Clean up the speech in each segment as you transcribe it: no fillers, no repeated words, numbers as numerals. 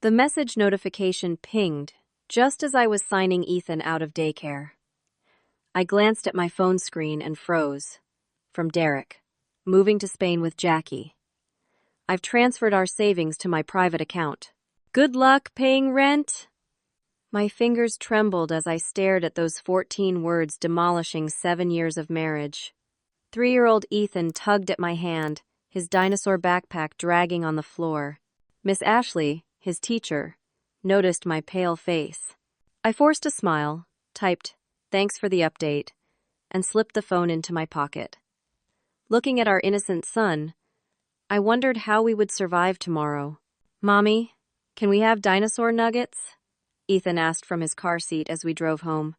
The message notification pinged just as I was signing Ethan out of daycare. I glanced at my phone screen and froze. From Derek. Moving to Spain with Jackie. I've transferred our savings to my private account. Good luck paying rent. My fingers trembled as I stared at those 14 words demolishing 7 years of marriage. 3-year-old Ethan tugged at my hand, his dinosaur backpack dragging on the floor. Miss Ashley, his teacher, noticed my pale face. I forced a smile, typed, "Thanks for the update," and slipped the phone into my pocket. Looking at our innocent son, I wondered how we would survive tomorrow. "Mommy, can we have dinosaur nuggets?" Ethan asked from his car seat as we drove home.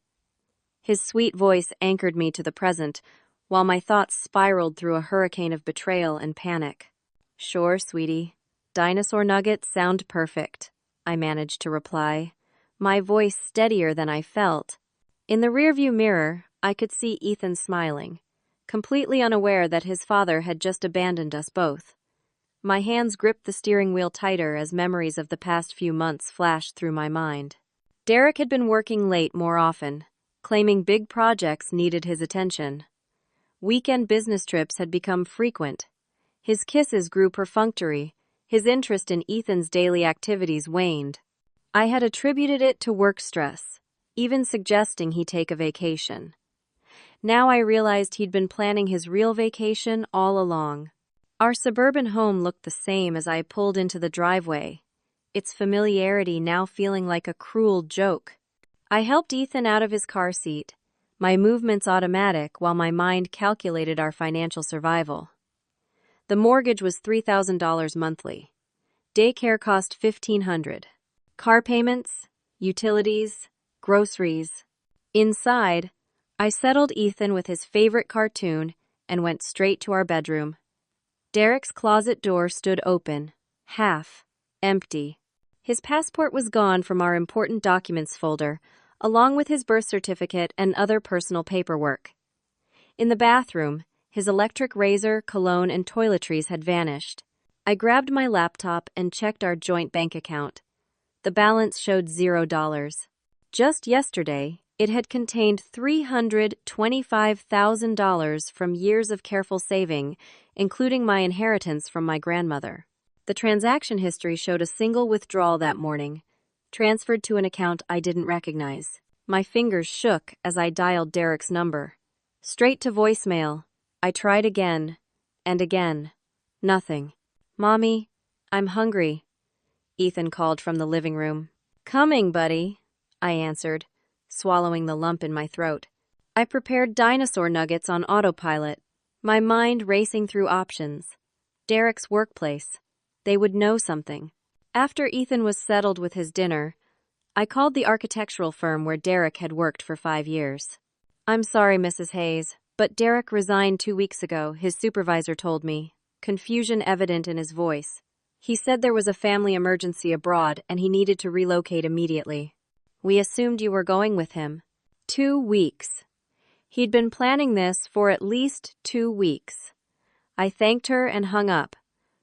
His sweet voice anchored me to the present, while my thoughts spiraled through a hurricane of betrayal and panic. "Sure, sweetie. Dinosaur nuggets sound perfect," I managed to reply, my voice steadier than I felt. In the rearview mirror, I could see Ethan smiling, completely unaware that his father had just abandoned us both. My hands gripped the steering wheel tighter as memories of the past few months flashed through my mind. Derek had been working late more often, claiming big projects needed his attention. Weekend business trips had become frequent. His kisses grew perfunctory. His interest in Ethan's daily activities waned. I had attributed it to work stress, even suggesting he take a vacation. Now I realized he'd been planning his real vacation all along. Our suburban home looked the same as I pulled into the driveway, its familiarity now feeling like a cruel joke. I helped Ethan out of his car seat, my movements automatic while my mind calculated our financial survival. The mortgage was $3,000 monthly. Daycare cost $1,500. Car payments, utilities, groceries. Inside, I settled Ethan with his favorite cartoon and went straight to our bedroom. Derek's closet door stood open, half empty. His passport was gone from our important documents folder, along with his birth certificate and other personal paperwork. In the bathroom, his electric razor, cologne, and toiletries had vanished. I grabbed my laptop and checked our joint bank account. The balance showed $0. Just yesterday, it had contained $325,000 from years of careful saving, including my inheritance from my grandmother. The transaction history showed a single withdrawal that morning, transferred to an account I didn't recognize. My fingers shook as I dialed Derek's number. Straight to voicemail. I tried again and again. Nothing. "Mommy, I'm hungry," Ethan called from the living room. "Coming, buddy," I answered, swallowing the lump in my throat. I prepared dinosaur nuggets on autopilot, my mind racing through options. Derek's workplace. They would know something. After Ethan was settled with his dinner, I called the architectural firm where Derek had worked for 5 years. "I'm sorry, Mrs. Hayes, but Derek resigned 2 weeks ago," his supervisor told me, confusion evident in his voice. "He said there was a family emergency abroad and he needed to relocate immediately. We assumed you were going with him." 2 weeks. He'd been planning this for at least 2 weeks. I thanked her and hung up,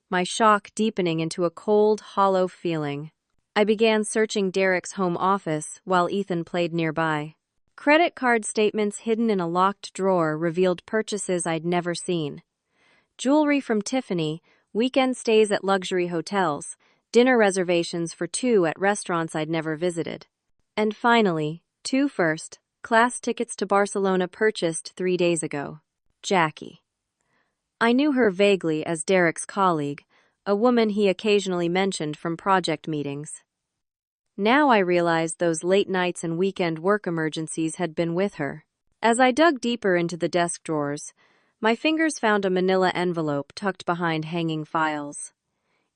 my shock deepening into a cold, hollow feeling. I began searching Derek's home office while Ethan played nearby. Credit card statements hidden in a locked drawer revealed purchases I'd never seen. Jewelry from Tiffany, weekend stays at luxury hotels, dinner reservations for 2 at restaurants I'd never visited. And finally, 2 first-class tickets to Barcelona purchased 3 days ago. Jackie. I knew her vaguely as Derek's colleague, a woman he occasionally mentioned from project meetings. Now I realized those late nights and weekend work emergencies had been with her. As I dug deeper into the desk drawers, my fingers found a manila envelope tucked behind hanging files.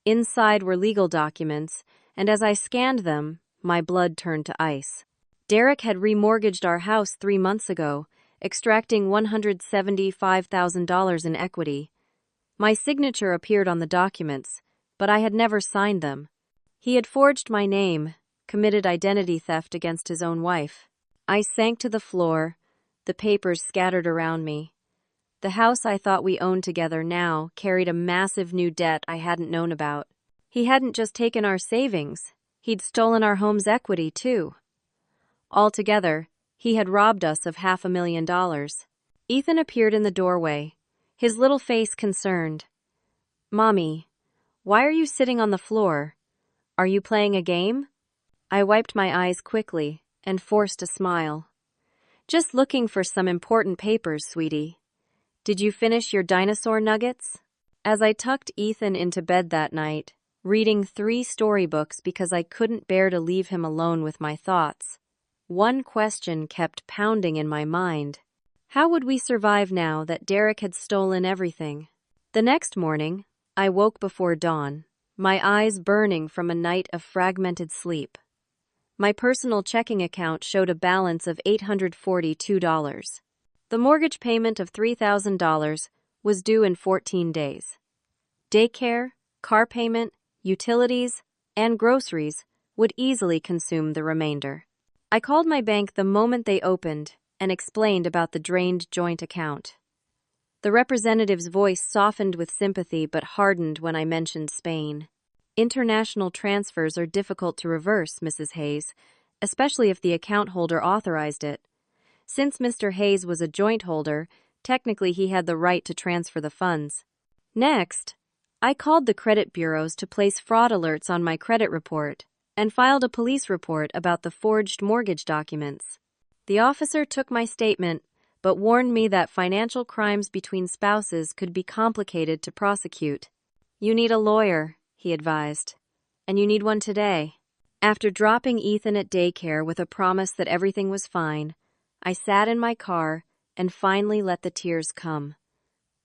Inside were legal documents, and as I scanned them, my blood turned to ice. Derek had remortgaged our house 3 months ago, extracting $175,000 in equity. My signature appeared on the documents, but I had never signed them. He had forged my name, committed identity theft against his own wife. I sank to the floor, the papers scattered around me. The house I thought we owned together now carried a massive new debt I hadn't known about. He hadn't just taken our savings, He'd stolen our home's equity, too. Altogether, he had robbed us of $500,000. Ethan appeared in the doorway, his little face concerned. "Mommy, why are you sitting on the floor? Are you playing a game?" I wiped my eyes quickly and forced a smile. "Just looking for some important papers, sweetie. Did you finish your dinosaur nuggets?" As I tucked Ethan into bed that night, reading 3 storybooks because I couldn't bear to leave him alone with my thoughts, one question kept pounding in my mind. How would we survive now that Derek had stolen everything? The next morning, I woke before dawn, my eyes burning from a night of fragmented sleep. My personal checking account showed a balance of $842. The mortgage payment of $3,000 was due in 14 days. Daycare, car payment, utilities, and groceries would easily consume the remainder. I called my bank the moment they opened and explained about the drained joint account. The representative's voice softened with sympathy but hardened when I mentioned Spain. "International transfers are difficult to reverse, Mrs. Hayes, especially if the account holder authorized it. Since Mr. Hayes was a joint holder, technically he had the right to transfer the funds." Next, I called the credit bureaus to place fraud alerts on my credit report and filed a police report about the forged mortgage documents. The officer took my statement, but warned me that financial crimes between spouses could be complicated to prosecute. "You need a lawyer," he advised, "and you need one today." After dropping Ethan at daycare with a promise that everything was fine, I sat in my car and finally let the tears come.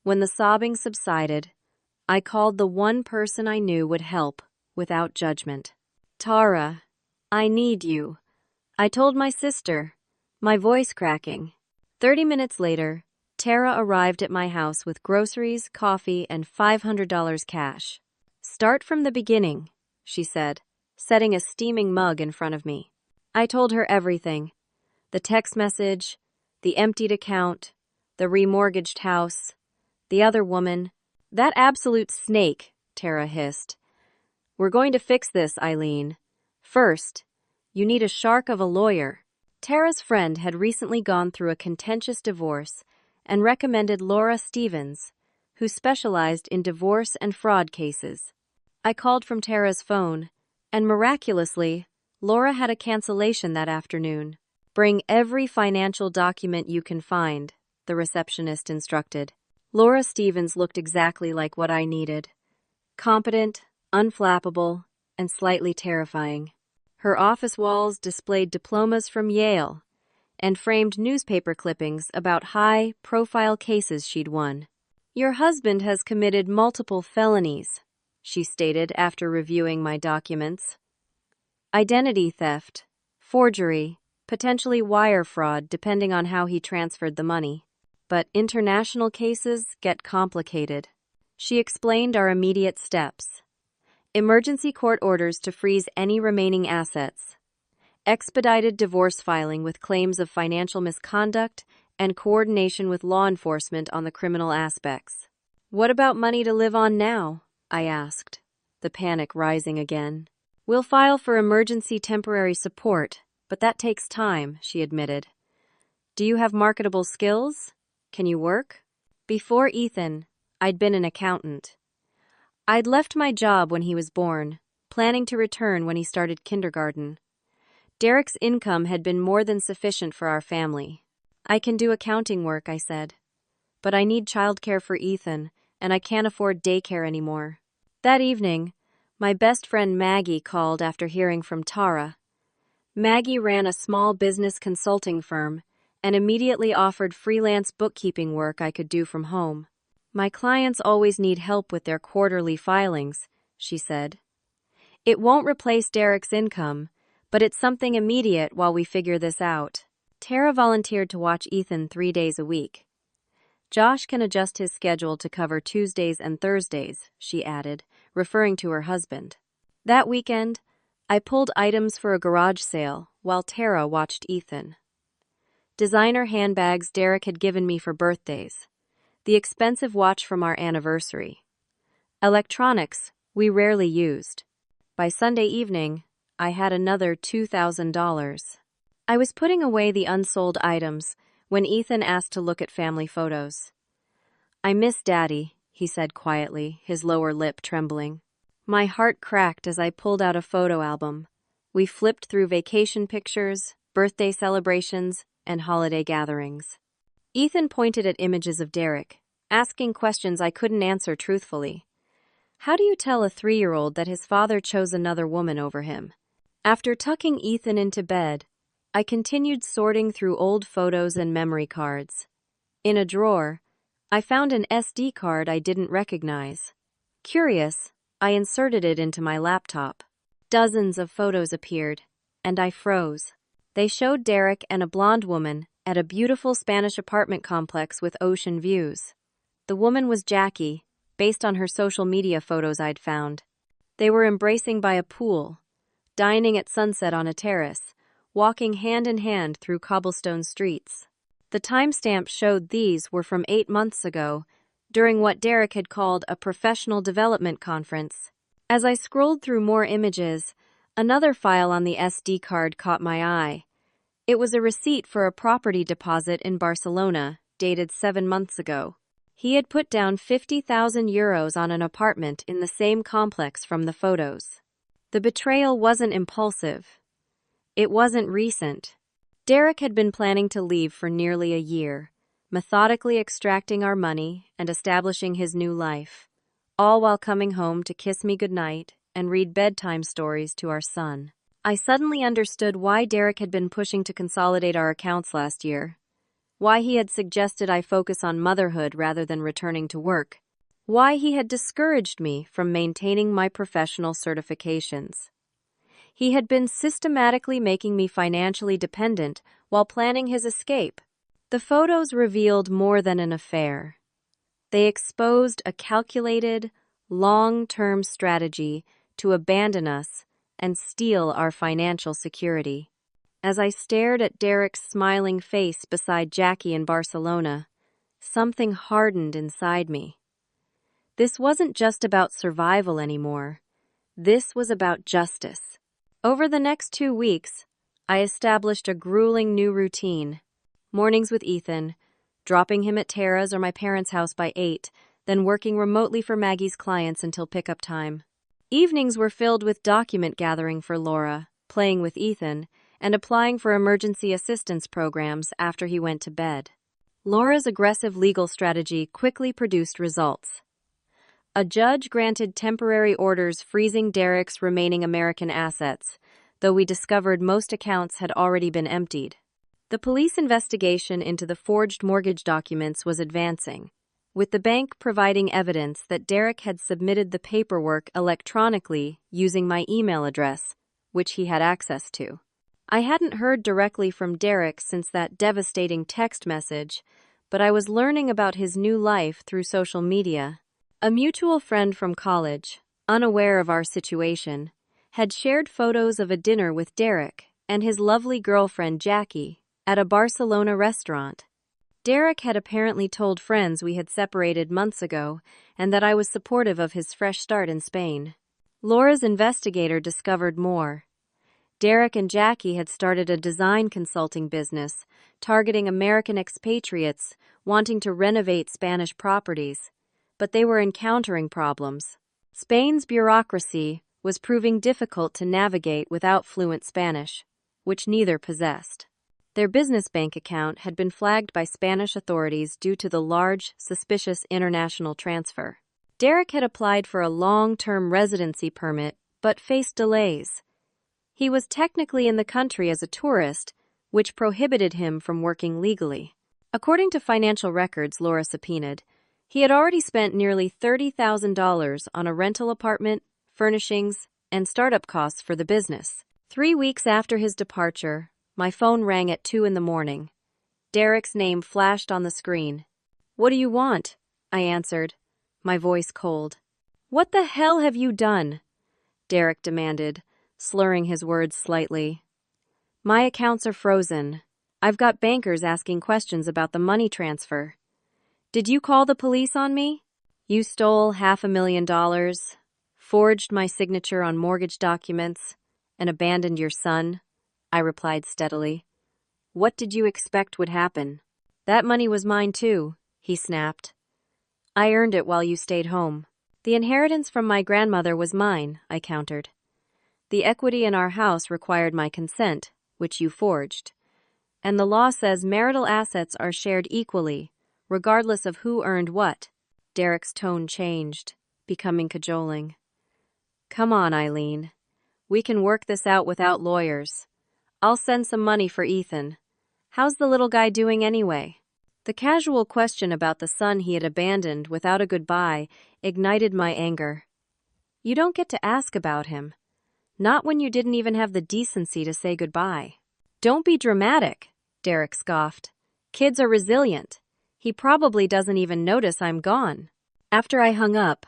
When the sobbing subsided, I called the one person I knew would help without judgment. "Tara, I need you," I told my sister, my voice cracking. 30 minutes later, Tara arrived at my house with groceries, coffee, and $500 cash. "Start from the beginning," she said, setting a steaming mug in front of me. I told her everything: the text message, the emptied account, the remortgaged house, the other woman. "That absolute snake," Tara hissed. "We're going to fix this, Eileen. First, you need a shark of a lawyer." Tara's friend had recently gone through a contentious divorce and recommended Laura Stevens, who specialized in divorce and fraud cases. I called from Tara's phone, and miraculously, Laura had a cancellation that afternoon. "Bring every financial document you can find," the receptionist instructed. Laura Stevens looked exactly like what I needed: competent, unflappable, and slightly terrifying. Her office walls displayed diplomas from Yale and framed newspaper clippings about high-profile cases she'd won. "Your husband has committed multiple felonies," she stated after reviewing my documents. "Identity theft, forgery, potentially wire fraud depending on how he transferred the money. But international cases get complicated." She explained our immediate steps: emergency court orders to freeze any remaining assets, expedited divorce filing with claims of financial misconduct, and coordination with law enforcement on the criminal aspects. "What about money to live on now?" I asked, the panic rising again. "We'll file for emergency temporary support, but that takes time," she admitted. "Do you have marketable skills? Can you work?" Before Ethan, I'd been an accountant. I'd left my job when he was born, planning to return when he started kindergarten. Derek's income had been more than sufficient for our family. "I can do accounting work," I said. "But I need childcare for Ethan, and I can't afford daycare anymore." That evening, my best friend Maggie called after hearing from Tara. Maggie ran a small business consulting firm and immediately offered freelance bookkeeping work I could do from home. "My clients always need help with their quarterly filings," she said. "It won't replace Derek's income, but it's something immediate while we figure this out." Tara volunteered to watch Ethan 3 days a week. "Josh can adjust his schedule to cover Tuesdays and Thursdays," she added, referring to her husband. That weekend, I pulled items for a garage sale while Tara watched Ethan. Designer handbags Derek had given me for birthdays. The expensive watch from our anniversary. Electronics we rarely used. By Sunday evening, I had another $2,000. I was putting away the unsold items when Ethan asked to look at family photos. "I miss Daddy," he said quietly, his lower lip trembling. My heart cracked as I pulled out a photo album. We flipped through vacation pictures, birthday celebrations, and holiday gatherings. Ethan pointed at images of Derek, asking questions I couldn't answer truthfully. How do you tell a 3-year-old that his father chose another woman over him? After tucking Ethan into bed, I continued sorting through old photos and memory cards. In a drawer, I found an SD card I didn't recognize. Curious, I inserted it into my laptop. Dozens of photos appeared, and I froze. They showed Derek and a blonde woman at a beautiful Spanish apartment complex with ocean views. The woman was Jackie, based on her social media photos I'd found. They were embracing by a pool, dining at sunset on a terrace, walking hand in hand through cobblestone streets. The timestamp showed these were from 8 months ago, during what Derek had called a professional development conference. As I scrolled through more images, another file on the SD card caught my eye. It was a receipt for a property deposit in Barcelona, dated 7 months ago. He had put down €50,000 on an apartment in the same complex from the photos. The betrayal wasn't impulsive. It wasn't recent. Derek had been planning to leave for nearly a year, methodically extracting our money and establishing his new life, all while coming home to kiss me goodnight and read bedtime stories to our son. I suddenly understood why Derek had been pushing to consolidate our accounts last year, why he had suggested I focus on motherhood rather than returning to work, why he had discouraged me from maintaining my professional certifications. He had been systematically making me financially dependent while planning his escape. The photos revealed more than an affair. They exposed a calculated, long-term strategy to abandon us and steal our financial security. As I stared at Derek's smiling face beside Jackie in Barcelona, something hardened inside me. This wasn't just about survival anymore. This was about justice. Over the next 2 weeks, I established a grueling new routine. Mornings with Ethan, dropping him at Tara's or my parents' house by 8, then working remotely for Maggie's clients until pickup time. Evenings were filled with document gathering for Laura, playing with Ethan, and applying for emergency assistance programs after he went to bed. Laura's aggressive legal strategy quickly produced results. A judge granted temporary orders freezing Derek's remaining American assets, though we discovered most accounts had already been emptied. The police investigation into the forged mortgage documents was advancing, with the bank providing evidence that Derek had submitted the paperwork electronically using my email address, which he had access to. I hadn't heard directly from Derek since that devastating text message, but I was learning about his new life through social media. A mutual friend from college, unaware of our situation, had shared photos of a dinner with Derek and his lovely girlfriend Jackie at a Barcelona restaurant. Derek had apparently told friends we had separated months ago and that I was supportive of his fresh start in Spain. Laura's investigator discovered more. Derek and Jackie had started a design consulting business, targeting American expatriates wanting to renovate Spanish properties, but they were encountering problems. Spain's bureaucracy was proving difficult to navigate without fluent Spanish, which neither possessed. Their business bank account had been flagged by Spanish authorities due to the large, suspicious international transfer. Derek had applied for a long-term residency permit, but faced delays. He was technically in the country as a tourist, which prohibited him from working legally. According to financial records Laura subpoenaed, he had already spent nearly $30,000 on a rental apartment, furnishings, and startup costs for the business. 3 weeks after his departure, my phone rang at 2 a.m. Derek's name flashed on the screen. "What do you want?" I answered, my voice cold. "What the hell have you done?" Derek demanded, slurring his words slightly. "My accounts are frozen. I've got bankers asking questions about the money transfer. Did you call the police on me? You stole $500,000, forged my signature on mortgage documents, and abandoned your son," I replied steadily. "What did you expect would happen?" "That money was mine too," he snapped. "I earned it while you stayed home." "The inheritance from my grandmother was mine," I countered. "The equity in our house required my consent, which you forged. And the law says marital assets are shared equally, regardless of who earned what." Derek's tone changed, becoming cajoling. "Come on, Eileen. We can work this out without lawyers. I'll send some money for Ethan. How's the little guy doing anyway?" The casual question about the son he had abandoned without a goodbye ignited my anger. You don't get to ask about him. Not when you didn't even have the decency to say goodbye. "Don't be dramatic," Derek scoffed. "Kids are resilient. He probably doesn't even notice I'm gone." After I hung up,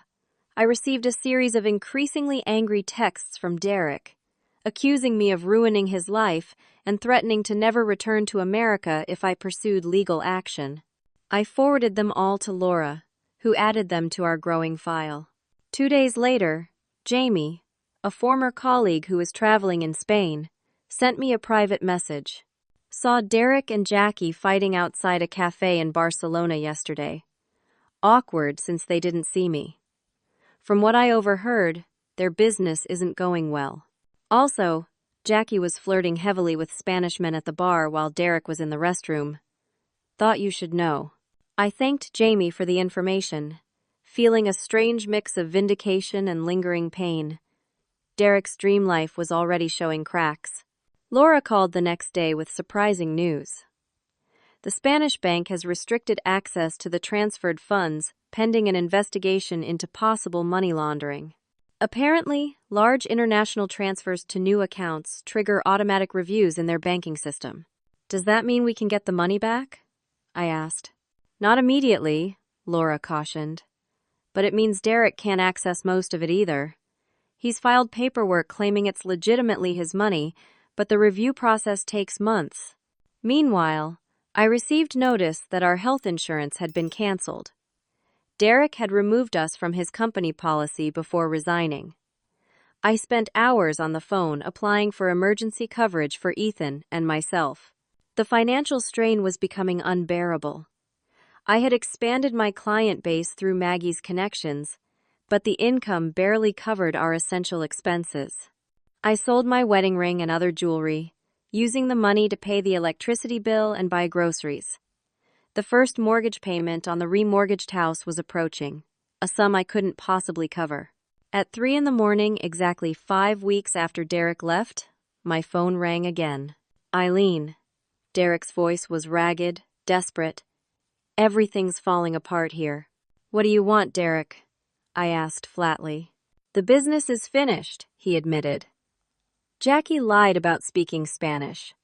I received a series of increasingly angry texts from Derek, accusing me of ruining his life and threatening to never return to America if I pursued legal action. I forwarded them all to Laura, who added them to our growing file. 2 days later, Jamie, a former colleague who was traveling in Spain, sent me a private message. "Saw Derek and Jackie fighting outside a cafe in Barcelona yesterday. Awkward since they didn't see me. From what I overheard, their business isn't going well. Also, Jackie was flirting heavily with Spanish men at the bar while Derek was in the restroom. Thought you should know." I thanked Jamie for the information, feeling a strange mix of vindication and lingering pain. Derek's dream life was already showing cracks. Laura called the next day with surprising news. The Spanish bank has restricted access to the transferred funds pending an investigation into possible money laundering. Apparently, large international transfers to new accounts trigger automatic reviews in their banking system. "Does that mean we can get the money back?" I asked. "Not immediately," Laura cautioned. "But it means Derek can't access most of it either. He's filed paperwork claiming it's legitimately his money, but the review process takes months. Meanwhile, I received notice that our health insurance had been canceled. Derek had removed us from his company policy before resigning. I spent hours on the phone applying for emergency coverage for Ethan and myself. The financial strain was becoming unbearable. I had expanded my client base through Maggie's connections, but the income barely covered our essential expenses. I sold my wedding ring and other jewelry, using the money to pay the electricity bill and buy groceries. The first mortgage payment on the remortgaged house was approaching, a sum I couldn't possibly cover. At 3 a.m, exactly 5 weeks after Derek left, my phone rang again. "Eileen." Derek's voice was ragged, desperate. "Everything's falling apart here." "What do you want, Derek?" I asked flatly. "The business is finished," he admitted. Jackie lied about speaking Spanish.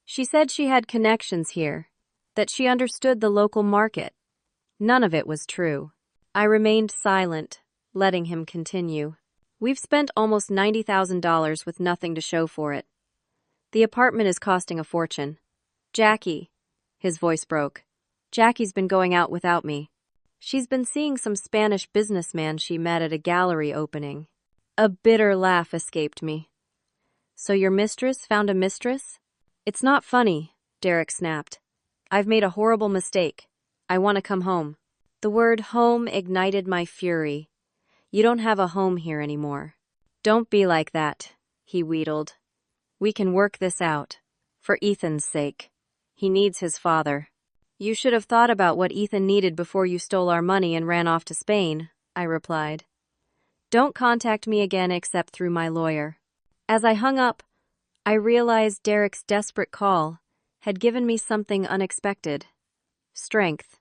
She said she had connections here, that she understood the local market. None of it was true. I remained silent, letting him continue. "We've spent almost $90,000 with nothing to show for it. The apartment is costing a fortune. Jackie," his voice broke, "Jackie's been going out without me. She's been seeing some Spanish businessman she met at a gallery opening." A bitter laugh escaped me. "So your mistress found a mistress?" "It's not funny," Derek snapped. "I've made a horrible mistake. I want to come home." The word home ignited my fury. "You don't have a home here anymore." "Don't be like that," he wheedled. "We can work this out. For Ethan's sake. He needs his father." "You should have thought about what Ethan needed before you stole our money and ran off to Spain," I replied. "Don't contact me again except through my lawyer." As I hung up, I realized Derek's desperate call had given me something unexpected. Strength.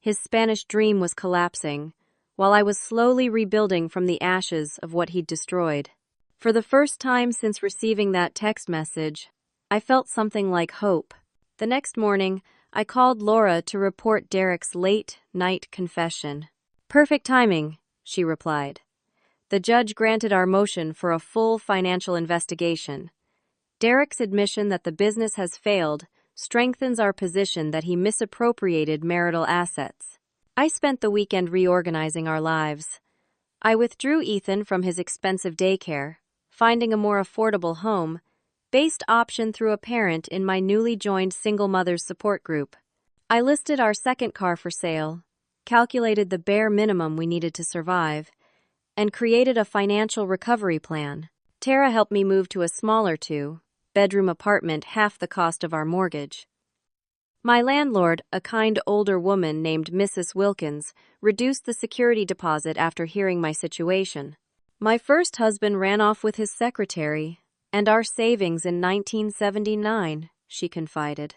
His Spanish dream was collapsing, while I was slowly rebuilding from the ashes of what he'd destroyed. For the first time since receiving that text message, I felt something like hope. The next morning, I called Laura to report Derek's late-night confession. "Perfect timing," she replied. "The judge granted our motion for a full financial investigation. Derek's admission that the business has failed strengthens our position that he misappropriated marital assets." I spent the weekend reorganizing our lives. I withdrew Ethan from his expensive daycare, finding a more affordable home, based option through a parent in my newly joined single mothers support group. I listed our second car for sale, calculated the bare minimum we needed to survive, and created a financial recovery plan. Tara helped me move to a smaller two-bedroom apartment, half the cost of our mortgage. My landlord, a kind older woman named Mrs. Wilkins, reduced the security deposit after hearing my situation. My first husband ran off with his secretary and our savings in 1979, she confided.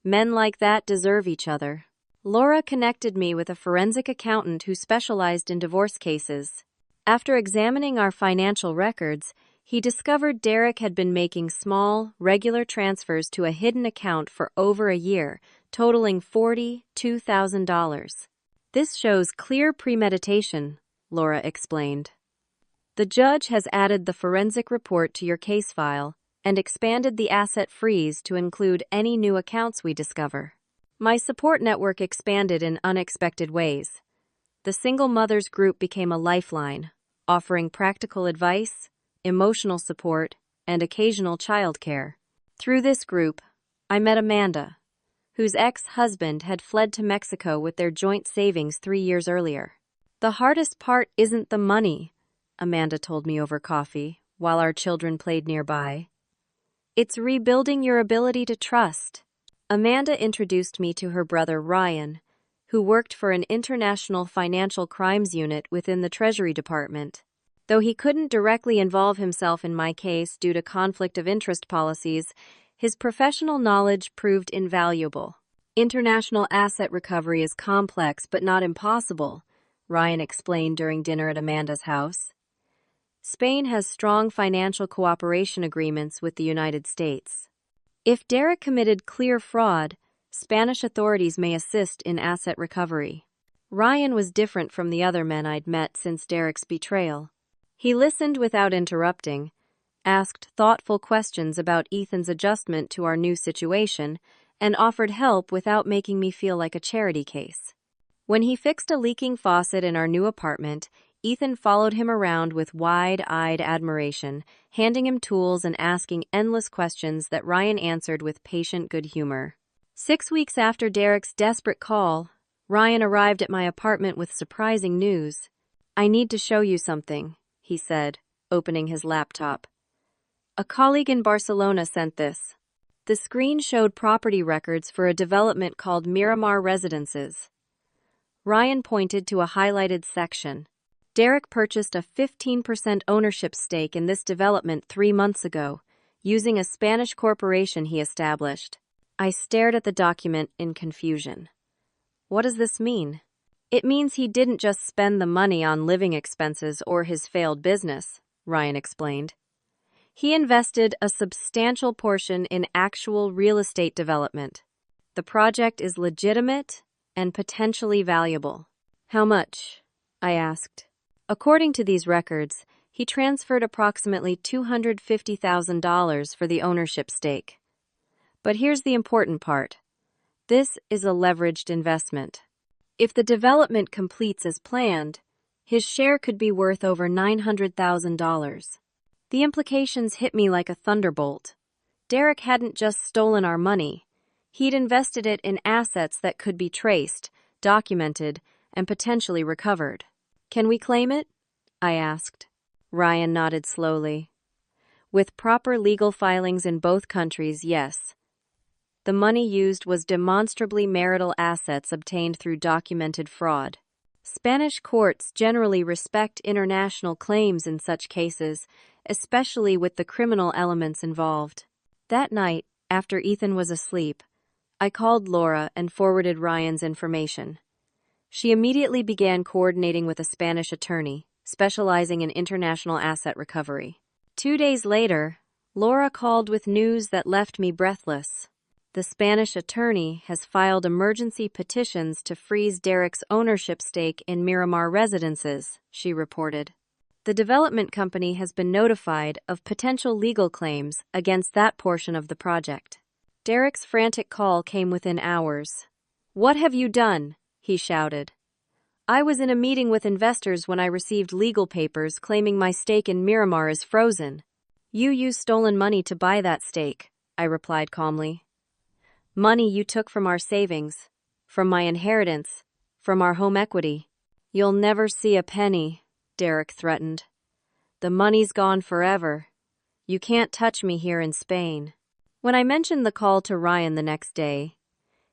Men like that deserve each other. Laura connected me with a forensic accountant who specialized in divorce cases. After examining our financial records, he discovered Derek had been making small, regular transfers to a hidden account for over a year, totaling $42,000. This shows clear premeditation, Laura explained. The judge has added the forensic report to your case file and expanded the asset freeze to include any new accounts we discover. My support network expanded in unexpected ways. The Single Mothers Group became a lifeline, offering practical advice, emotional support, and occasional childcare. Through this group, I met Amanda, whose ex-husband had fled to Mexico with their joint savings 3 years earlier. The hardest part isn't the money, Amanda told me over coffee, while our children played nearby. It's rebuilding your ability to trust. Amanda introduced me to her brother Ryan, who worked for an international financial crimes unit within the Treasury Department. Though he couldn't directly involve himself in my case due to conflict of interest policies, his professional knowledge proved invaluable. International asset recovery is complex but not impossible, Ryan explained during dinner at Amanda's house. Spain has strong financial cooperation agreements with the United States. If Derek committed clear fraud, Spanish authorities may assist in asset recovery. Ryan was different from the other men I'd met since Derek's betrayal. He listened without interrupting, asked thoughtful questions about Ethan's adjustment to our new situation, and offered help without making me feel like a charity case. When he fixed a leaking faucet in our new apartment, Ethan followed him around with wide-eyed admiration, handing him tools and asking endless questions that Ryan answered with patient good humor. 6 weeks after Derek's desperate call, Ryan arrived at my apartment with surprising news. "I need to show you something," he said, opening his laptop. "A colleague in Barcelona sent this." The screen showed property records for a development called Miramar Residences. Ryan pointed to a highlighted section. Derek purchased a 15% ownership stake in this development 3 months ago, using a Spanish corporation he established. I stared at the document in confusion. What does this mean? It means he didn't just spend the money on living expenses or his failed business, Ryan explained. He invested a substantial portion in actual real estate development. The project is legitimate and potentially valuable. How much? I asked. According to these records, he transferred approximately $250,000 for the ownership stake. But here's the important part. This is a leveraged investment. If the development completes as planned, his share could be worth over $900,000. The implications hit me like a thunderbolt. Derek hadn't just stolen our money. He'd invested it in assets that could be traced, documented, and potentially recovered. "Can we claim it?" I asked. Ryan nodded slowly. "With proper legal filings in both countries, yes. The money used was demonstrably marital assets obtained through documented fraud. Spanish courts generally respect international claims in such cases, especially with the criminal elements involved." That night, after Ethan was asleep, I called Laura and forwarded Ryan's information. She immediately began coordinating with a Spanish attorney, specializing in international asset recovery. 2 days later, Laura called with news that left me breathless. The Spanish attorney has filed emergency petitions to freeze Derek's ownership stake in Miramar Residences, she reported. The development company has been notified of potential legal claims against that portion of the project. Derek's frantic call came within hours. "What have you done?" he shouted. I was in a meeting with investors when I received legal papers claiming my stake in Miramar is frozen. You used stolen money to buy that stake, I replied calmly. Money you took from our savings, from my inheritance, from our home equity. You'll never see a penny, Derek threatened. The money's gone forever. You can't touch me here in Spain. When I mentioned the call to Ryan the next day,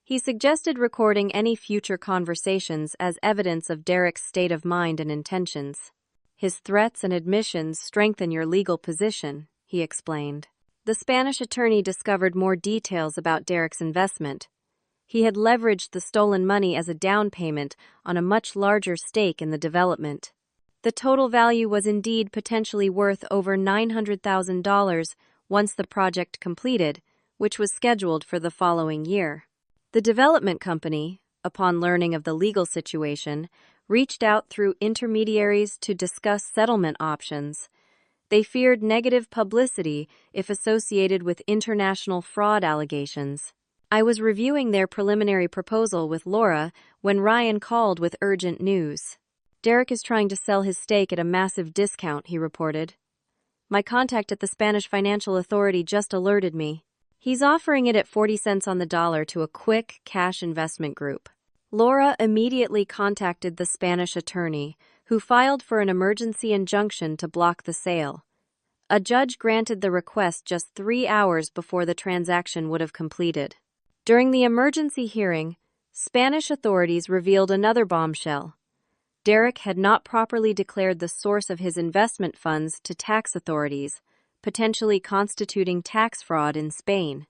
he suggested recording any future conversations as evidence of Derek's state of mind and intentions. His threats and admissions strengthen your legal position, he explained. The Spanish attorney discovered more details about Derek's investment. He had leveraged the stolen money as a down payment on a much larger stake in the development. The total value was indeed potentially worth over $900,000 once the project completed, which was scheduled for the following year. The development company, upon learning of the legal situation, reached out through intermediaries to discuss settlement options. They feared negative publicity if associated with international fraud allegations. I was reviewing their preliminary proposal with Laura when Ryan called with urgent news. Derek is trying to sell his stake at a massive discount, he reported. My contact at the Spanish Financial Authority just alerted me. He's offering it at 40 cents on the dollar to a quick cash investment group. Laura immediately contacted the Spanish attorney, who filed for an emergency injunction to block the sale. A judge granted the request just 3 hours before the transaction would have completed. During the emergency hearing, Spanish authorities revealed another bombshell. Derek had not properly declared the source of his investment funds to tax authorities, potentially constituting tax fraud in Spain.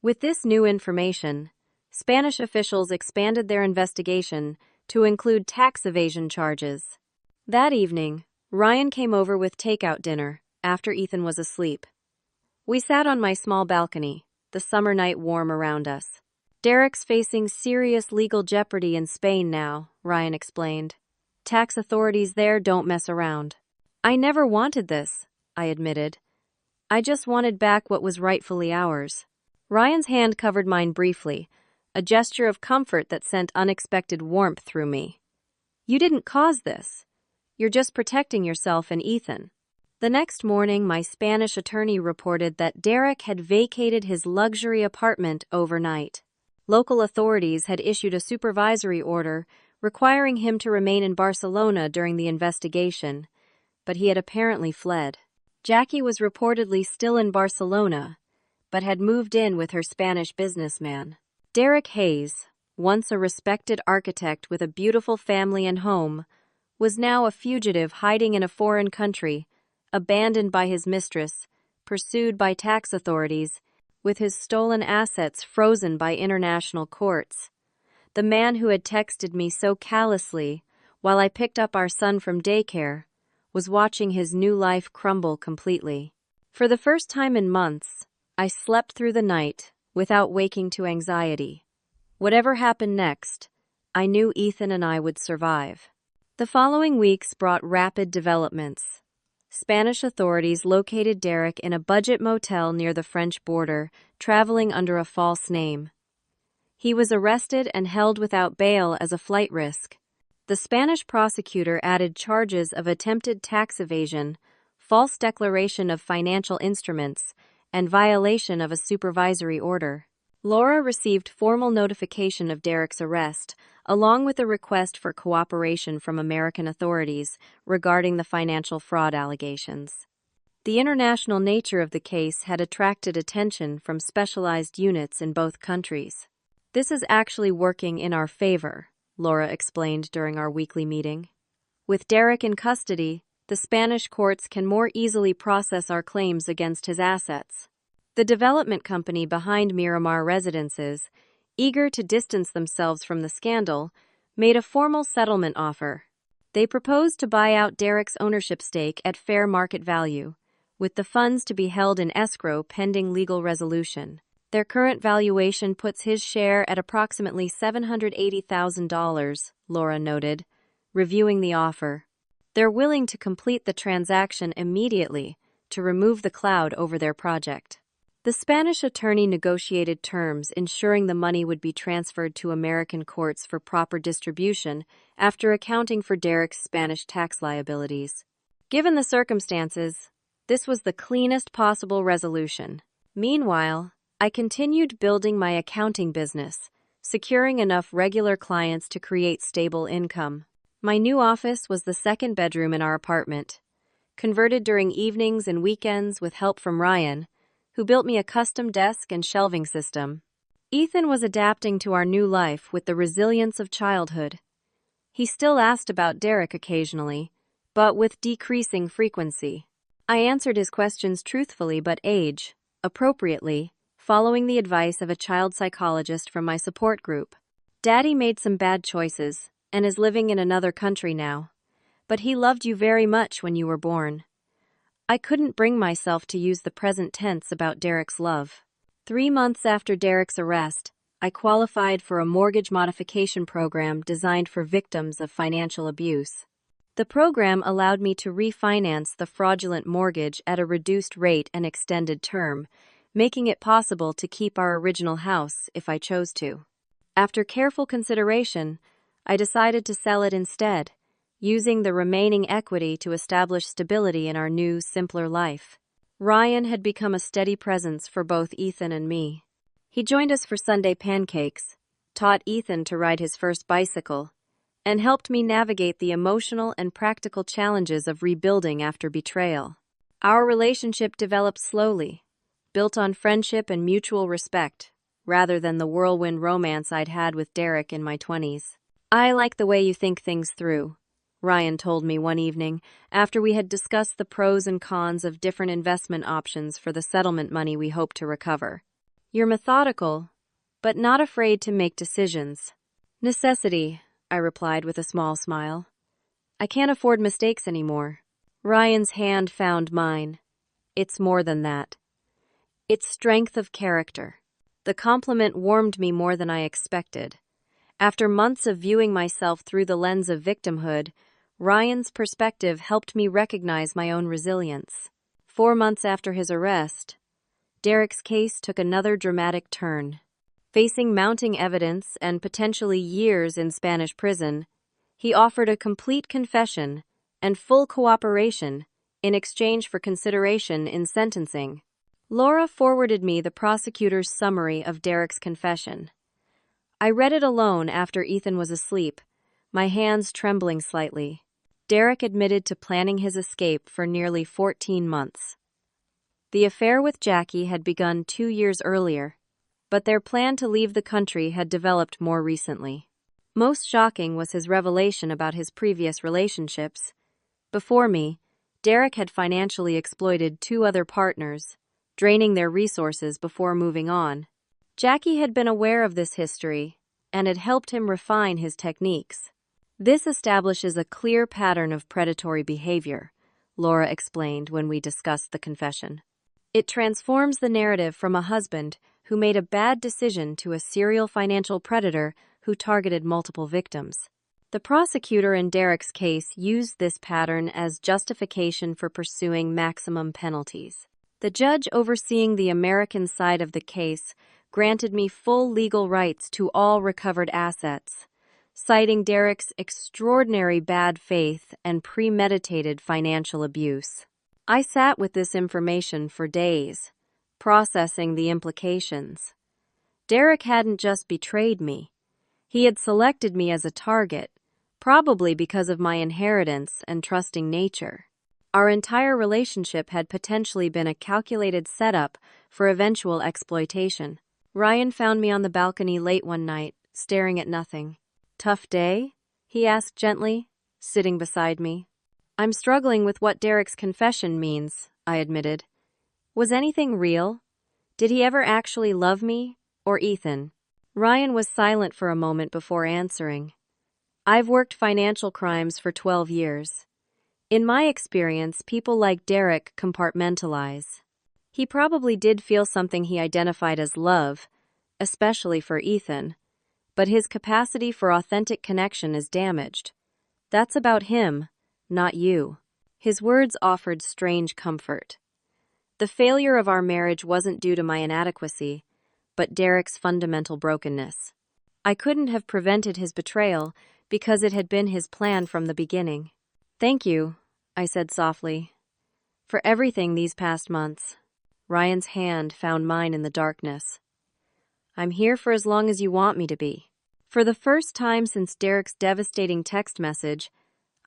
With this new information, Spanish officials expanded their investigation to include tax evasion charges. That evening, Ryan came over with takeout dinner after Ethan was asleep. We sat on my small balcony, the summer night warm around us. Derek's facing serious legal jeopardy in Spain now, Ryan explained. Tax authorities there don't mess around. I never wanted this, I admitted. I just wanted back what was rightfully ours. Ryan's hand covered mine briefly, a gesture of comfort that sent unexpected warmth through me. You didn't cause this. You're just protecting yourself and Ethan. The next morning, my Spanish attorney reported that Derek had vacated his luxury apartment overnight. Local authorities had issued a supervisory order requiring him to remain in Barcelona during the investigation, but he had apparently fled. Jackie was reportedly still in Barcelona, but had moved in with her Spanish businessman. Derek Hayes, once a respected architect with a beautiful family and home, was now a fugitive hiding in a foreign country, abandoned by his mistress, pursued by tax authorities, with his stolen assets frozen by international courts. The man who had texted me so callously while I picked up our son from daycare was watching his new life crumble completely. For the first time in months, I slept through the night without waking to anxiety. Whatever happened next, I knew Ethan and I would survive. The following weeks brought rapid developments. Spanish authorities located Derek in a budget motel near the French border, traveling under a false name. He was arrested and held without bail as a flight risk. The Spanish prosecutor added charges of attempted tax evasion, false declaration of financial instruments, and violation of a supervisory order. Laura received formal notification of Derek's arrest, along with a request for cooperation from American authorities regarding the financial fraud allegations. The international nature of the case had attracted attention from specialized units in both countries. This is actually working in our favor, Laura explained during our weekly meeting. With Derek in custody, the Spanish courts can more easily process our claims against his assets. The development company behind Miramar Residences, eager to distance themselves from the scandal, made a formal settlement offer. They proposed to buy out Derek's ownership stake at fair market value, with the funds to be held in escrow pending legal resolution. Their current valuation puts his share at approximately $780,000, Laura noted, reviewing the offer. They're willing to complete the transaction immediately to remove the cloud over their project. The Spanish attorney negotiated terms ensuring the money would be transferred to American courts for proper distribution after accounting for Derek's Spanish tax liabilities. Given the circumstances, this was the cleanest possible resolution. Meanwhile, I continued building my accounting business, securing enough regular clients to create stable income. My new office was the second bedroom in our apartment, converted during evenings and weekends with help from Ryan, who built me a custom desk and shelving system. Ethan was adapting to our new life with the resilience of childhood. He still asked about Derek occasionally, but with decreasing frequency. I answered his questions truthfully but appropriately, following the advice of a child psychologist from my support group. Daddy made some bad choices and is living in another country now, but he loved you very much when you were born. I couldn't bring myself to use the present tense about Derek's love. 3 months after Derek's arrest, I qualified for a mortgage modification program designed for victims of financial abuse. The program allowed me to refinance the fraudulent mortgage at a reduced rate and extended term, making it possible to keep our original house if I chose to. After careful consideration, I decided to sell it instead, using the remaining equity to establish stability in our new, simpler life. Ryan had become a steady presence for both Ethan and me. He joined us for Sunday pancakes, taught Ethan to ride his first bicycle, and helped me navigate the emotional and practical challenges of rebuilding after betrayal. Our relationship developed slowly, built on friendship and mutual respect, rather than the whirlwind romance I'd had with Derek in my 20s. "I like the way you think things through," Ryan told me one evening after we had discussed the pros and cons of different investment options for the settlement money we hoped to recover. "You're methodical, but not afraid to make decisions." "Necessity," I replied with a small smile. "I can't afford mistakes anymore." Ryan's hand found mine. "It's more than that. It's strength of character." The compliment warmed me more than I expected. After months of viewing myself through the lens of victimhood, Ryan's perspective helped me recognize my own resilience. 4 months after his arrest, Derek's case took another dramatic turn. Facing mounting evidence and potentially years in Spanish prison, he offered a complete confession and full cooperation in exchange for consideration in sentencing. Laura forwarded me the prosecutor's summary of Derek's confession. I read it alone after Ethan was asleep, my hands trembling slightly. Derek admitted to planning his escape for nearly 14 months. The affair with Jackie had begun 2 years earlier, but their plan to leave the country had developed more recently. Most shocking was his revelation about his previous relationships. Before me, Derek had financially exploited 2 other partners, draining their resources before moving on. Jackie had been aware of this history and had helped him refine his techniques. "This establishes a clear pattern of predatory behavior," Laura explained when we discussed the confession. "It transforms the narrative from a husband who made a bad decision to a serial financial predator who targeted multiple victims." The prosecutor in Derek's case used this pattern as justification for pursuing maximum penalties. The judge overseeing the American side of the case granted me full legal rights to all recovered assets, citing Derek's extraordinary bad faith and premeditated financial abuse. I sat with this information for days, processing the implications. Derek hadn't just betrayed me. He had selected me as a target, probably because of my inheritance and trusting nature. Our entire relationship had potentially been a calculated setup for eventual exploitation. Ryan found me on the balcony late one night, staring at nothing. "Tough day?" he asked gently, sitting beside me. "I'm struggling with what Derek's confession means," I admitted. "Was anything real? Did he ever actually love me, or Ethan?" Ryan was silent for a moment before answering. "I've worked financial crimes for 12 years. In my experience, people like Derek compartmentalize. He probably did feel something he identified as love, especially for Ethan, but his capacity for authentic connection is damaged. That's about him, not you." His words offered strange comfort. The failure of our marriage wasn't due to my inadequacy, but Derek's fundamental brokenness. I couldn't have prevented his betrayal because it had been his plan from the beginning. "Thank you," I said softly, "for everything these past months." Ryan's hand found mine in the darkness. "I'm here for as long as you want me to be." For the first time since Derek's devastating text message,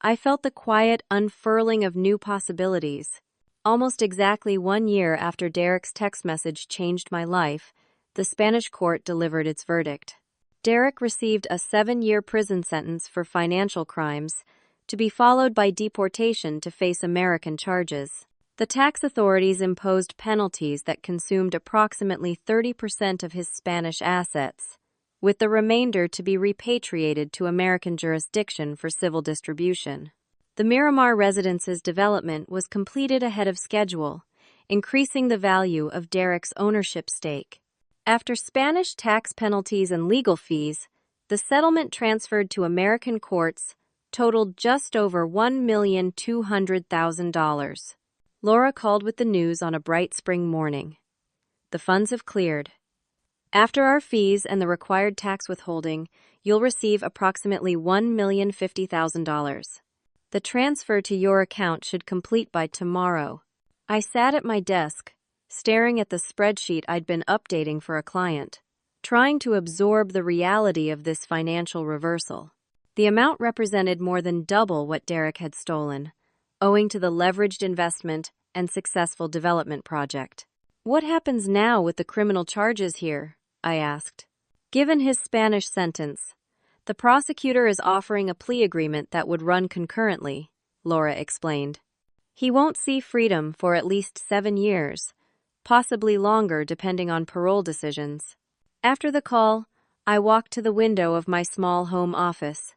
I felt the quiet unfurling of new possibilities. Almost exactly 1 year after Derek's text message changed my life, the Spanish court delivered its verdict. Derek received a 7-year prison sentence for financial crimes, to be followed by deportation to face American charges. The tax authorities imposed penalties that consumed approximately 30% of his Spanish assets, with the remainder to be repatriated to American jurisdiction for civil distribution. The Miramar residence's development was completed ahead of schedule, increasing the value of Derek's ownership stake. After Spanish tax penalties and legal fees, the settlement transferred to American courts totaled just over $1,200,000. Laura called with the news on a bright spring morning. "The funds have cleared. After our fees and the required tax withholding, you'll receive approximately $1,050,000. The transfer to your account should complete by tomorrow." I sat at my desk, staring at the spreadsheet I'd been updating for a client, trying to absorb the reality of this financial reversal. The amount represented more than double what Derek had stolen, owing to the leveraged investment and successful development project. "What happens now with the criminal charges here?" I asked. Given his Spanish sentence, the prosecutor is offering a plea agreement that would run concurrently, Laura explained. He won't see freedom for at least 7 years, possibly longer depending on parole decisions. After the call, I walked to the window of my small home office.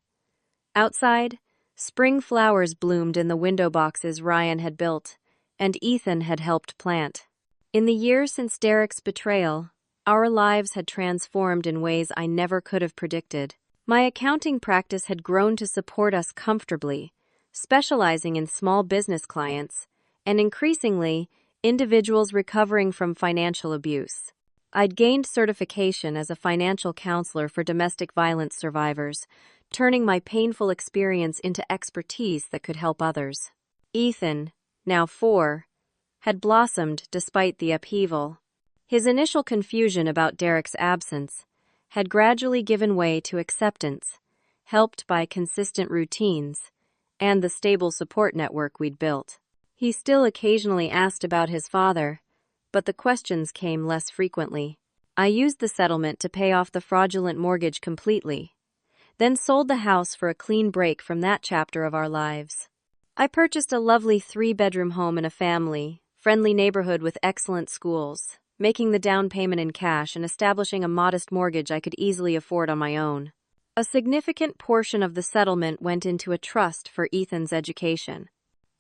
Outside, spring flowers bloomed in the window boxes Ryan had built, and Ethan had helped plant. In the year since Derek's betrayal, our lives had transformed in ways I never could have predicted. My accounting practice had grown to support us comfortably, specializing in small business clients, and increasingly, individuals recovering from financial abuse. I'd gained certification as a financial counselor for domestic violence survivors, turning my painful experience into expertise that could help others. Ethan, now 4, had blossomed despite the upheaval. His initial confusion about Derek's absence had gradually given way to acceptance, helped by consistent routines and the stable support network we'd built. He still occasionally asked about his father, but the questions came less frequently. I used the settlement to pay off the fraudulent mortgage completely, then sold the house for a clean break from that chapter of our lives. I purchased a lovely 3-bedroom home in a family-friendly neighborhood with excellent schools, making the down payment in cash and establishing a modest mortgage I could easily afford on my own. A significant portion of the settlement went into a trust for Ethan's education.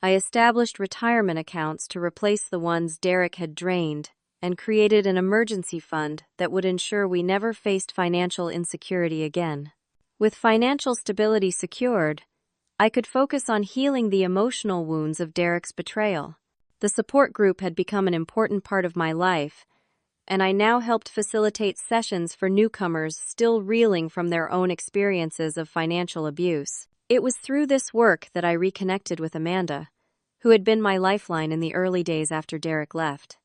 I established retirement accounts to replace the ones Derek had drained and created an emergency fund that would ensure we never faced financial insecurity again. With financial stability secured, I could focus on healing the emotional wounds of Derek's betrayal. The support group had become an important part of my life, and I now helped facilitate sessions for newcomers still reeling from their own experiences of financial abuse. It was through this work that I reconnected with Amanda, who had been my lifeline in the early days after Derek left.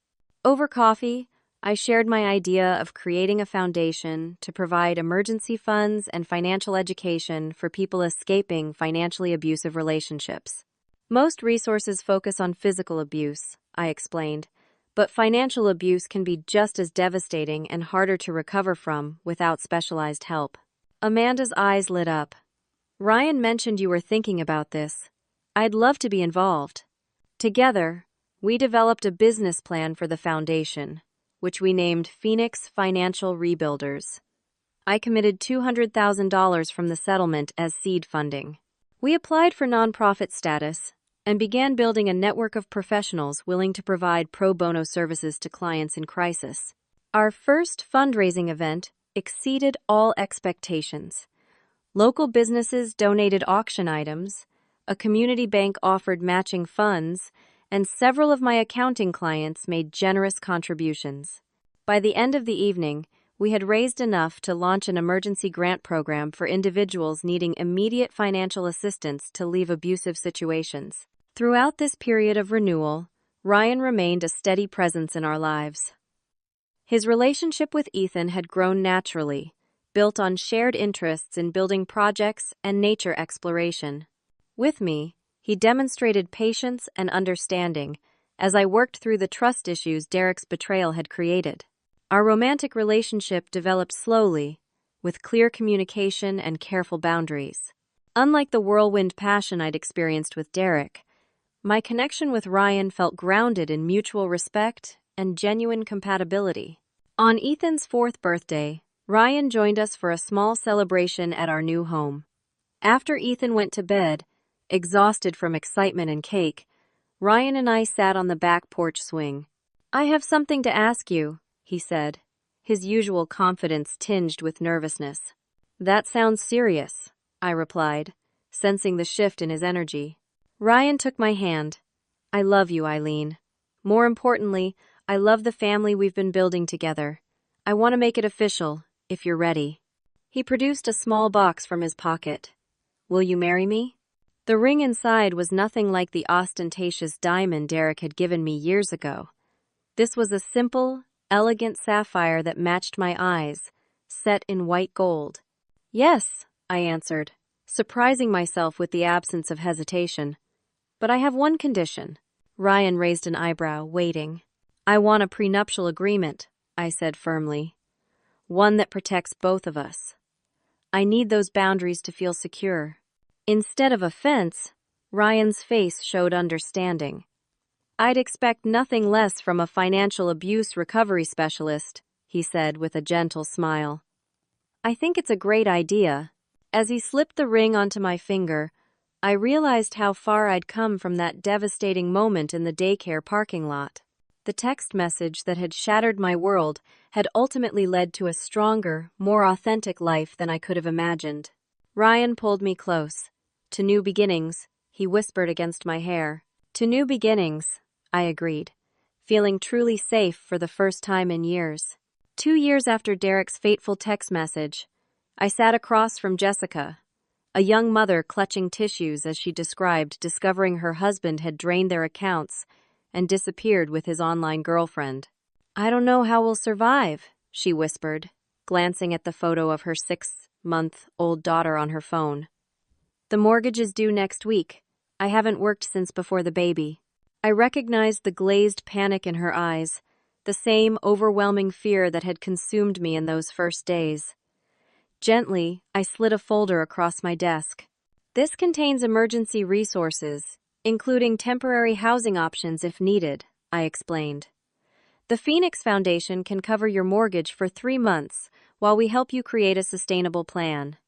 Over coffee, I shared my idea of creating a foundation to provide emergency funds and financial education for people escaping financially abusive relationships. Most resources focus on physical abuse, I explained, but financial abuse can be just as devastating and harder to recover from without specialized help. Amanda's eyes lit up. "Ryan mentioned you were thinking about this. I'd love to be involved." Together, we developed a business plan for the foundation, which we named Phoenix Financial Rebuilders. I committed $200,000 from the settlement as seed funding. We applied for nonprofit status and began building a network of professionals willing to provide pro bono services to clients in crisis. Our first fundraising event exceeded all expectations. Local businesses donated auction items, a community bank offered matching funds, and several of my accounting clients made generous contributions. By the end of the evening, we had raised enough to launch an emergency grant program for individuals needing immediate financial assistance to leave abusive situations. Throughout this period of renewal, Ryan remained a steady presence in our lives. His relationship with Ethan had grown naturally, built on shared interests in building projects and nature exploration. With me, he demonstrated patience and understanding as I worked through the trust issues Derek's betrayal had created. Our romantic relationship developed slowly, with clear communication and careful boundaries. Unlike the whirlwind passion I'd experienced with Derek, my connection with Ryan felt grounded in mutual respect and genuine compatibility. On Ethan's 4th birthday, Ryan joined us for a small celebration at our new home. After Ethan went to bed, exhausted from excitement and cake, Ryan and I sat on the back porch swing. "I have something to ask you," he said, his usual confidence tinged with nervousness. "That sounds serious," I replied, sensing the shift in his energy. Ryan took my hand. "I love you, Eileen. More importantly, I love the family we've been building together. I want to make it official, if you're ready." He produced a small box from his pocket. "Will you marry me?" The ring inside was nothing like the ostentatious diamond Derek had given me years ago. This was a simple, elegant sapphire that matched my eyes, set in white gold. "Yes," I answered, surprising myself with the absence of hesitation. "But I have one condition." Ryan raised an eyebrow, waiting. "I want a prenuptial agreement," I said firmly. "One that protects both of us. I need those boundaries to feel secure." Instead of offense, Ryan's face showed understanding. "I'd expect nothing less from a financial abuse recovery specialist," he said with a gentle smile. "I think it's a great idea." As he slipped the ring onto my finger, I realized how far I'd come from that devastating moment in the daycare parking lot. The text message that had shattered my world had ultimately led to a stronger, more authentic life than I could have imagined. Ryan pulled me close. "To new beginnings," he whispered against my hair. "To new beginnings," I agreed, feeling truly safe for the first time in years. 2 years after Derek's fateful text message, I sat across from Jessica, a young mother clutching tissues as she described discovering her husband had drained their accounts and disappeared with his online girlfriend. "I don't know how we'll survive," she whispered, glancing at the photo of her 6-month-old daughter on her phone. "The mortgage is due next week. I haven't worked since before the baby." I recognized the glazed panic in her eyes, the same overwhelming fear that had consumed me in those first days. Gently, I slid a folder across my desk. "This contains emergency resources, including temporary housing options if needed," I explained. "The Phoenix Foundation can cover your mortgage for 3 months while we help you create a sustainable plan."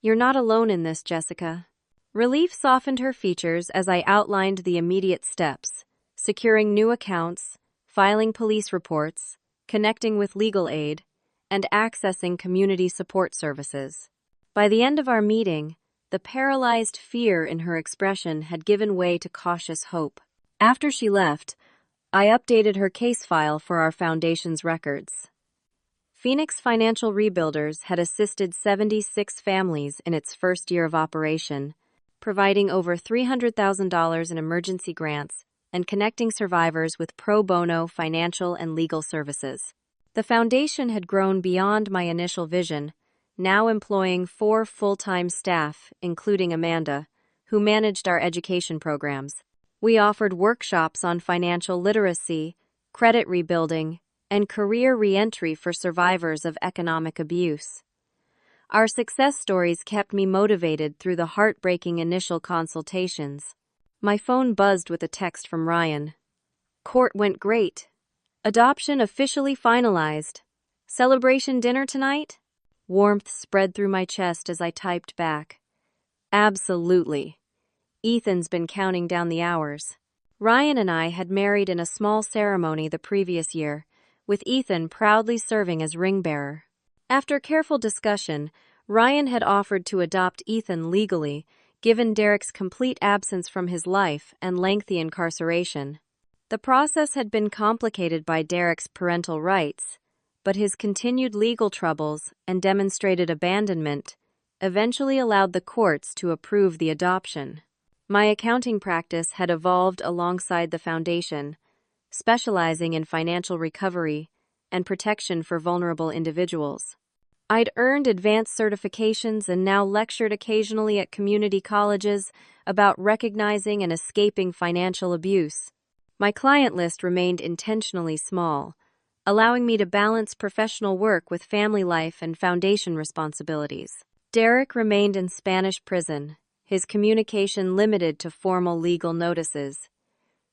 "You're not alone in this, Jessica." Relief softened her features as I outlined the immediate steps: securing new accounts, filing police reports, connecting with legal aid, and accessing community support services. By the end of our meeting, the paralyzed fear in her expression had given way to cautious hope. After she left, I updated her case file for our foundation's records. Phoenix Financial Rebuilders had assisted 76 families in its first year of operation, providing over $300,000 in emergency grants and connecting survivors with pro bono financial and legal services. The foundation had grown beyond my initial vision, now employing 4 full-time staff, including Amanda, who managed our education programs. We offered workshops on financial literacy, credit rebuilding, and career re-entry for survivors of economic abuse. Our success stories kept me motivated through the heartbreaking initial consultations. My phone buzzed with a text from Ryan. "Court went great. Adoption officially finalized. Celebration dinner tonight?" Warmth spread through my chest as I typed back. "Absolutely. Ethan's been counting down the hours." Ryan and I had married in a small ceremony the previous year, with Ethan proudly serving as ring bearer. After careful discussion, Ryan had offered to adopt Ethan legally, given Derek's complete absence from his life and lengthy incarceration. The process had been complicated by Derek's parental rights, but his continued legal troubles and demonstrated abandonment eventually allowed the courts to approve the adoption. My accounting practice had evolved alongside the foundation, specializing in financial recovery and protection for vulnerable individuals. I'd earned advanced certifications and now lectured occasionally at community colleges about recognizing and escaping financial abuse. My client list remained intentionally small, allowing me to balance professional work with family life and foundation responsibilities. Derek remained in Spanish prison, his communication limited to formal legal notices.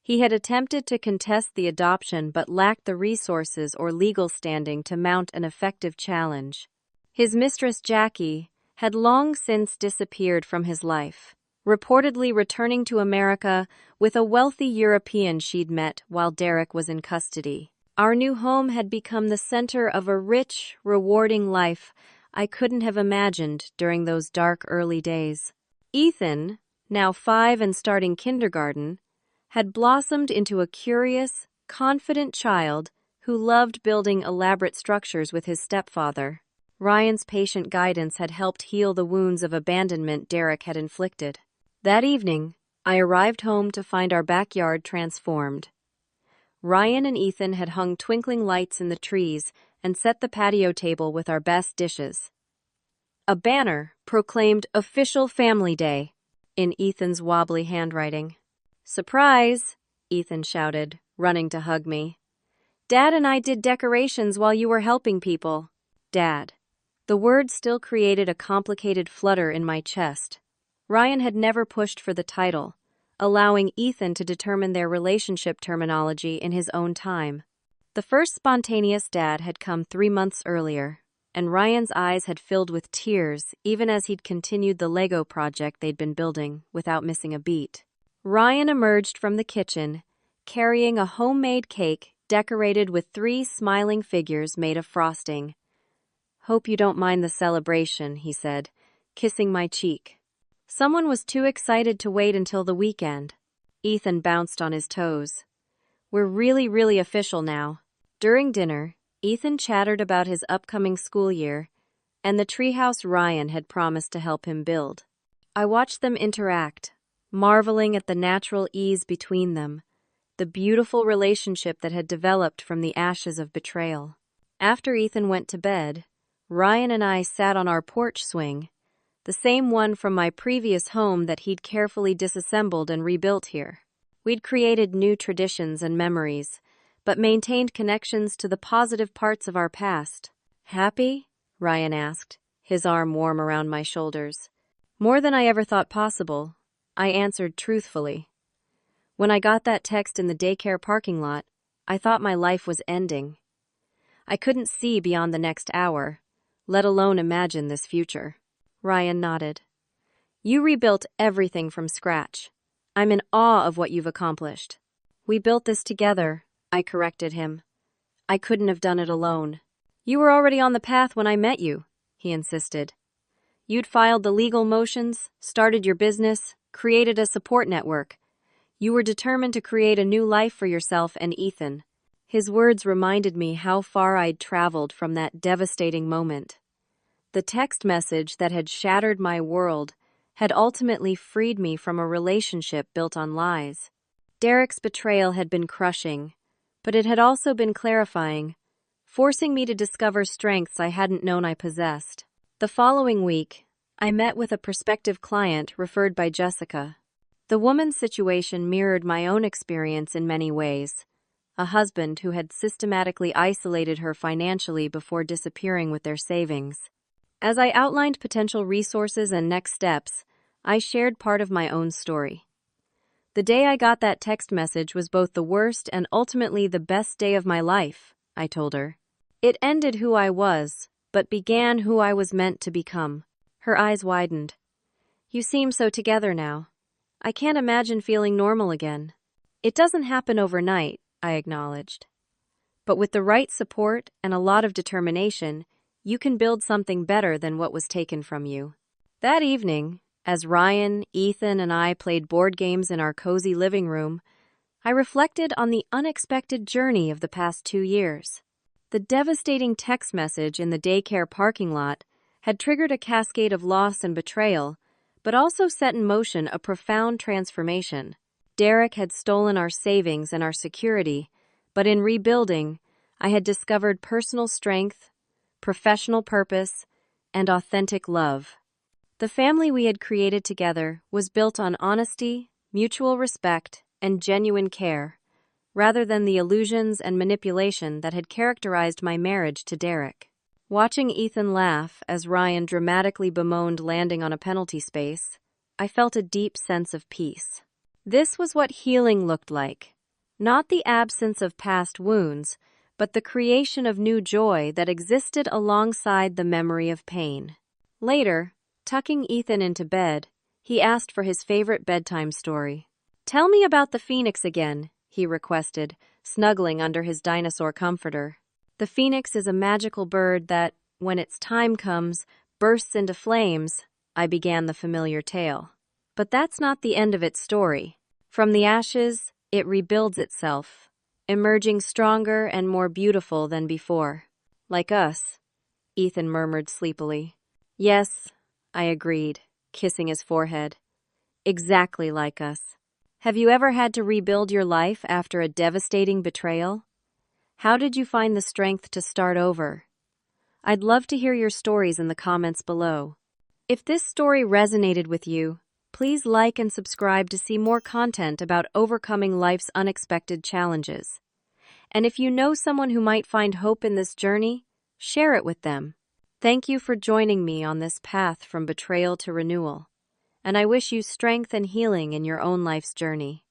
He had attempted to contest the adoption but lacked the resources or legal standing to mount an effective challenge. His mistress, Jackie, had long since disappeared from his life, reportedly returning to America with a wealthy European she'd met while Derek was in custody. Our new home had become the center of a rich, rewarding life I couldn't have imagined during those dark early days. Ethan, now 5 and starting kindergarten, had blossomed into a curious, confident child who loved building elaborate structures with his stepfather. Ryan's patient guidance had helped heal the wounds of abandonment Derek had inflicted. That evening, I arrived home to find our backyard transformed. Ryan and Ethan had hung twinkling lights in the trees and set the patio table with our best dishes. A banner proclaimed Official Family Day in Ethan's wobbly handwriting. "Surprise!" Ethan shouted, running to hug me. "Dad and I did decorations while you were helping people." Dad. The word still created a complicated flutter in my chest. Ryan had never pushed for the title, allowing Ethan to determine their relationship terminology in his own time. The first spontaneous dad had come 3 months earlier, and Ryan's eyes had filled with tears even as he'd continued the Lego project they'd been building without missing a beat. Ryan emerged from the kitchen, carrying a homemade cake decorated with 3 smiling figures made of frosting. "Hope you don't mind the celebration," he said, kissing my cheek. Someone was too excited to wait until the weekend. Ethan bounced on his toes. "We're really official now." During dinner, Ethan chattered about his upcoming school year and the treehouse Ryan had promised to help him build. I watched them interact, marveling at the natural ease between them, the beautiful relationship that had developed from the ashes of betrayal. After Ethan went to bed, Ryan and I sat on our porch swing, the same one from my previous home that he'd carefully disassembled and rebuilt here. We'd created new traditions and memories, but maintained connections to the positive parts of our past. "Happy?" Ryan asked, his arm warm around my shoulders. "More than I ever thought possible," I answered truthfully. When I got that text in the daycare parking lot, I thought my life was ending. I couldn't see beyond the next hour, let alone imagine this future. Ryan nodded. "You rebuilt everything from scratch. I'm in awe of what you've accomplished." "We built this together," I corrected him. "I couldn't have done it alone." "You were already on the path when I met you," he insisted. "You'd filed the legal motions, started your business, created a support network. You were determined to create a new life for yourself and Ethan." His words reminded me how far I'd traveled from that devastating moment. The text message that had shattered my world had ultimately freed me from a relationship built on lies. Derek's betrayal had been crushing, but it had also been clarifying, forcing me to discover strengths I hadn't known I possessed. The following week, I met with a prospective client referred by Jessica. The woman's situation mirrored my own experience in many ways. A husband who had systematically isolated her financially before disappearing with their savings. As I outlined potential resources and next steps, I shared part of my own story. "The day I got that text message was both the worst and ultimately the best day of my life," I told her. "It ended who I was, but began who I was meant to become." Her eyes widened. "You seem so together now. I can't imagine feeling normal again." "It doesn't happen overnight," I acknowledged. "But with the right support and a lot of determination, you can build something better than what was taken from you." That evening, as Ryan, Ethan, and I played board games in our cozy living room, I reflected on the unexpected journey of the past 2 years. The devastating text message in the daycare parking lot had triggered a cascade of loss and betrayal, but also set in motion a profound transformation. Derek had stolen our savings and our security, but in rebuilding, I had discovered personal strength, professional purpose, and authentic love. The family we had created together was built on honesty, mutual respect, and genuine care, rather than the illusions and manipulation that had characterized my marriage to Derek. Watching Ethan laugh as Ryan dramatically bemoaned landing on a penalty space, I felt a deep sense of peace. This was what healing looked like. Not the absence of past wounds, but the creation of new joy that existed alongside the memory of pain. Later, tucking Ethan into bed, he asked for his favorite bedtime story. "Tell me about the phoenix again," he requested, snuggling under his dinosaur comforter. The phoenix is a magical bird that, when its time comes, bursts into flames, I began the familiar tale. But that's not the end of its story. From the ashes, it rebuilds itself, emerging stronger and more beautiful than before. "Like us," Ethan murmured sleepily. "Yes," I agreed, kissing his forehead. "Exactly like us." Have you ever had to rebuild your life after a devastating betrayal? How did you find the strength to start over? I'd love to hear your stories in the comments below. If this story resonated with you, please like and subscribe to see more content about overcoming life's unexpected challenges. And if you know someone who might find hope in this journey, share it with them. Thank you for joining me on this path from betrayal to renewal, and I wish you strength and healing in your own life's journey.